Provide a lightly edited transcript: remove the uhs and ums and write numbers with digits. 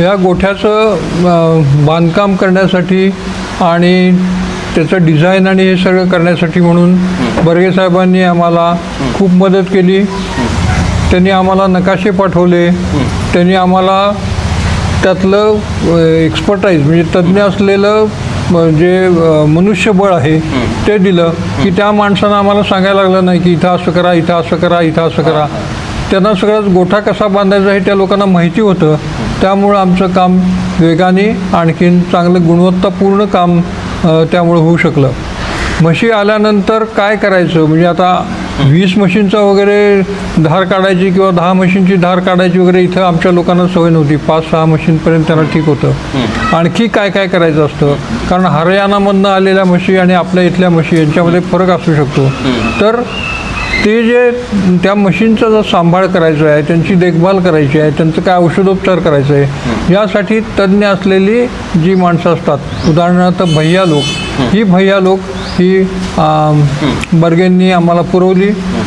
या गोठ्याचं बांधकाम करण्यासाठी आणि त्याचं डिझाईन आणि हे सगळं करण्यासाठी म्हणून बर्गे साहेबांनी आम्हाला खूप मदत केली. त्यांनी आम्हाला नकाशे पाठवले. त्यांनी आम्हाला त्यातलं एक्सपर्टाईज म्हणजे तज्ज्ञ असलेलं जे मनुष्यबळ आहे ते दिलं, की त्या माणसानं आम्हाला सांगायला लागलं नाही की इथं असं करा, इथं असं करा, इथं असं करा. त्यांना सगळंच गोठा कसा बांधायचा हे त्या लोकांना माहिती होतं. त्यामुळं आमचं काम वेगाने आणखीन चांगलं गुणवत्तापूर्ण काम त्यामुळं होऊ शकलं. म्हशी आल्यानंतर काय करायचं म्हणजे आता 20 म्हशींचा वगैरे धार काढायची किंवा 10 म्हशींची धार काढायची वगैरे इथं आमच्या लोकांना सवय नव्हती. 5-6 म्हशींपर्यंत त्यांना ठीक होतं. आणखी काय काय करायचं असतं, कारण हरियाणामधनं आलेल्या म्हशी आणि आपल्या इथल्या म्हशी यांच्यामध्ये फरक असू शकतो. तर ते जे त्या म्हशींचा जो सांभाळ करायचा आहे, त्यांची देखभाल करायची आहे, त्यांचं काय औषधोपचार करायचं आहे, यासाठी तज्ज्ञ असलेली जी माणसं असतात, उदाहरणार्थ भैया लोक, ही भैया लोक ही बर्गेंनी आम्हाला पुरवली.